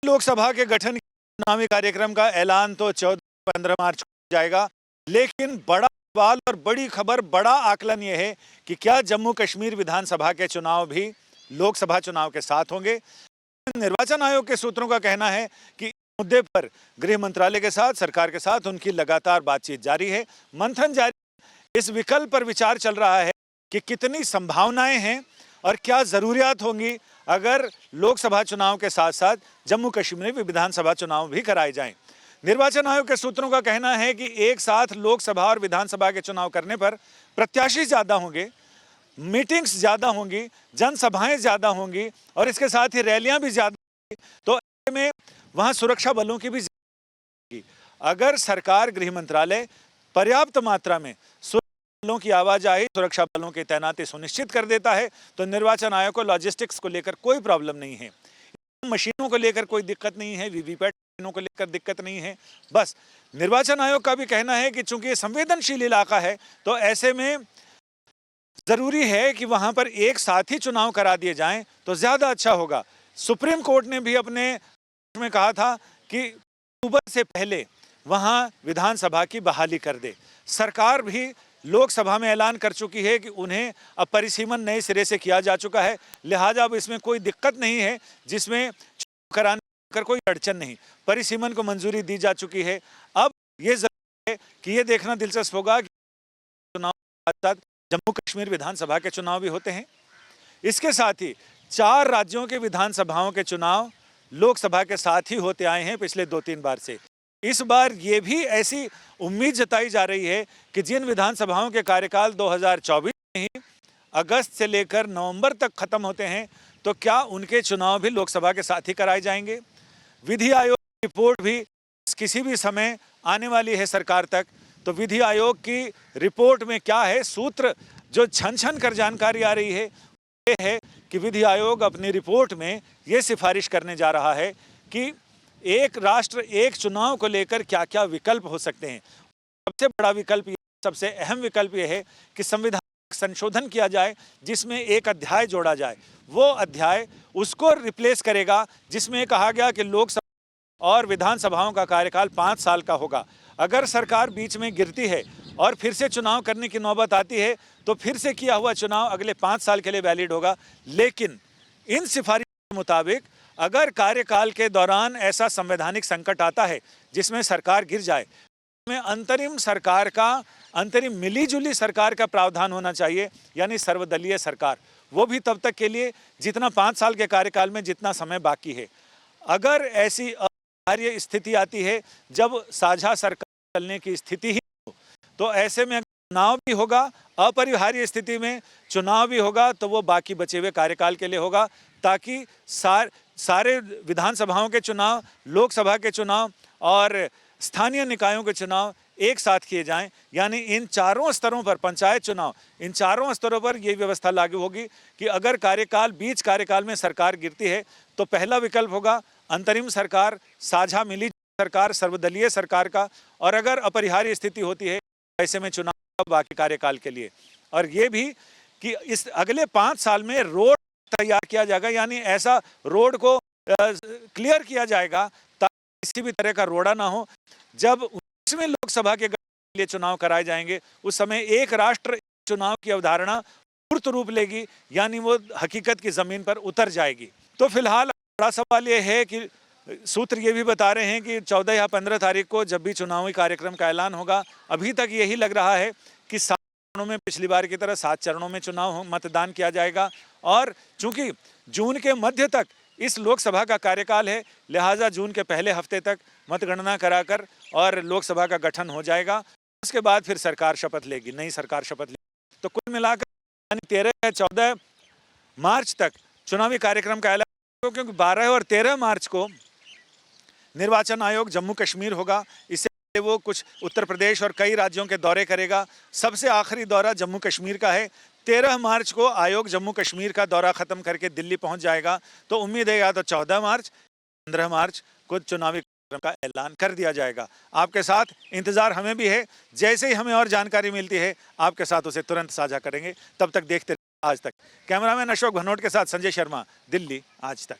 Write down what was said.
लोकसभा के गठन के चुनावी कार्यक्रम का ऐलान तो 14-15 मार्च को जाएगा, लेकिन बड़ा सवाल और बड़ी खबर, बड़ा आकलन यह है कि क्या जम्मू कश्मीर विधानसभा के चुनाव भी लोकसभा चुनाव के साथ होंगे। निर्वाचन आयोग के सूत्रों का कहना है कि इस मुद्दे पर गृह मंत्रालय के साथ, सरकार के साथ उनकी लगातार बातचीत जारी है, मंथन जारी है। इस विकल्प पर विचार चल रहा है कि कितनी संभावनाएं हैं और क्या जरूरियात होंगी अगर लोकसभा चुनाव के साथ साथ जम्मू कश्मीर में विधानसभा चुनाव भी कराए जाएं। निर्वाचन आयोग के सूत्रों का कहना है कि एक साथ लोकसभा और विधानसभा के चुनाव करने पर प्रत्याशी ज्यादा होंगे, मीटिंग्स ज्यादा होंगी, जनसभाएं ज्यादा होंगी और इसके साथ ही रैलियां भी ज्यादा होंगी। तो ऐसे में वहां सुरक्षा बलों की भी ज्यादा होगी। अगर सरकार, गृह मंत्रालय पर्याप्त मात्रा में बलों की आवाजाही, सुरक्षा बलों की तैनाती सुनिश्चित कर देता है तो निर्वाचन आयोग को लॉजिस्टिक्स को लेकर कोई प्रॉब्लम नहीं है, मशीनों को लेकर कोई दिक्कत नहीं है, वीवीपैट मशीनों को लेकर दिक्कत नहीं है। बस निर्वाचन आयोग का भी कहना है कि चूंकि ये संवेदनशील इलाका है तो ऐसे में जरूरी है कि वहां पर एक साथ ही चुनाव करा दिए जाएं तो ज्यादा अच्छा होगा। सुप्रीम कोर्ट ने भी अपने में कहा था कि अक्टूबर से पहले वहां विधानसभा की बहाली कर दे। सरकार भी लोकसभा में ऐलान कर चुकी है कि उन्हें अब परिसीमन नए सिरे से किया जा चुका है, लिहाजा अब इसमें कोई दिक्कत नहीं है, जिसमें कराने कर कोई अड़चन नहीं, परिसीमन को मंजूरी दी जा चुकी है। अब ये जरूरी है कि ये देखना दिलचस्प होगा कि चुनाव के साथ जम्मू कश्मीर विधानसभा के चुनाव भी होते हैं। इसके साथ ही 4 राज्यों के विधानसभाओं के चुनाव लोकसभा के साथ ही होते आए हैं पिछले 2-3 बार से। इस बार ये भी ऐसी उम्मीद जताई जा रही है कि जिन विधानसभाओं के कार्यकाल 2024 में ही अगस्त से लेकर नवंबर तक खत्म होते हैं, तो क्या उनके चुनाव भी लोकसभा के साथ ही कराए जाएंगे। विधि आयोग की रिपोर्ट भी किसी भी समय आने वाली है सरकार तक, तो विधि आयोग की रिपोर्ट में क्या है, सूत्र जो छन कर जानकारी आ रही है ये है कि विधि आयोग अपनी रिपोर्ट में ये सिफारिश करने जा रहा है कि एक राष्ट्र एक चुनाव को लेकर क्या क्या विकल्प हो सकते हैं। सबसे बड़ा विकल्प, सबसे अहम विकल्प यह है कि संविधान संशोधन किया जाए जिसमें एक अध्याय जोड़ा जाए। वो अध्याय उसको रिप्लेस करेगा जिसमें कहा गया कि लोकसभा और विधानसभाओं का कार्यकाल 5 साल का होगा। अगर सरकार बीच में गिरती है और फिर से चुनाव करने की नौबत आती है तो फिर से किया हुआ चुनाव अगले 5 साल के लिए वैलिड होगा। लेकिन इन सिफारिशों के मुताबिक अगर कार्यकाल के दौरान ऐसा संवैधानिक संकट आता है जिसमें सरकार गिर जाए, में अंतरिम सरकार का, अंतरिम मिलीजुली सरकार का प्रावधान होना चाहिए, यानी सर्वदलीय सरकार। वो भी तब तक के लिए जितना 5 साल के कार्यकाल में जितना समय बाकी है। अगर ऐसी अपरिहार्य स्थिति आती है जब साझा सरकार चलने की स्थिति ही हो, तो ऐसे में चुनाव भी होगा, अपरिहार्य स्थिति में चुनाव भी होगा, तो वो बाकी बचे हुए कार्यकाल के लिए होगा, ताकि सारे विधानसभाओं के चुनाव, लोकसभा के चुनाव और स्थानीय निकायों के चुनाव एक साथ किए जाएं। यानी इन चारों स्तरों पर, पंचायत चुनाव, इन चारों स्तरों पर यह व्यवस्था लागू होगी कि अगर बीच कार्यकाल में सरकार गिरती है तो पहला विकल्प होगा अंतरिम सरकार, साझा मिली सरकार, सर्वदलीय सरकार का, और अगर अपरिहार्य स्थिति होती है ऐसे में चुनाव बाकी कार्यकाल के लिए। और ये भी कि इस अगले 5 साल में रोड तैयार किया जाएगा, यानी ऐसा रोड को क्लियर किया जाएगा ताकि किसी भी तरह का रोड़ा ना हो। जब उसमें लोकसभा के लिए चुनाव कराए जाएंगे उस समय एक राष्ट्र चुनाव की अवधारणा मूर्त रूप लेगी, यानी वो हकीकत की जमीन पर उतर जाएगी। तो फिलहाल बड़ा सवाल ये है कि सूत्र ये भी बता रहे हैं कि 14 या 15 तारीख को जब भी चुनावी कार्यक्रम का ऐलान होगा, अभी तक यही लग रहा है कि 7 चरणों में, पिछली बार की तरह 7 चरणों में चुनाव मतदान किया जाएगा। और चूंकि जून के मध्य तक इस लोकसभा का कार्यकाल है, लिहाजा जून के पहले हफ्ते तक मतगणना कराकर और लोकसभा का गठन हो जाएगा। उसके बाद फिर सरकार शपथ लेगी, नई सरकार शपथ लेगी। तो कुल मिलाकर 13 या 14 मार्च तक चुनावी कार्यक्रम का ऐलान, क्योंकि 12 और 13 मार्च को निर्वाचन आयोग जम्मू कश्मीर होगा। इससे वो कुछ उत्तर प्रदेश और कई राज्यों के दौरे करेगा। सबसे आखिरी दौरा जम्मू कश्मीर का है। 13 मार्च को आयोग जम्मू कश्मीर का दौरा खत्म करके दिल्ली पहुंच जाएगा। तो उम्मीद है या तो 14 मार्च, 15 मार्च को चुनावी कार्यक्रम का ऐलान कर दिया जाएगा। आपके साथ इंतजार हमें भी है, जैसे ही हमें और जानकारी मिलती है आपके साथ उसे तुरंत साझा करेंगे। तब तक देखते रहिए आज तक। कैमरामैन अशोक भनोट के साथ संजय शर्मा, दिल्ली आज तक।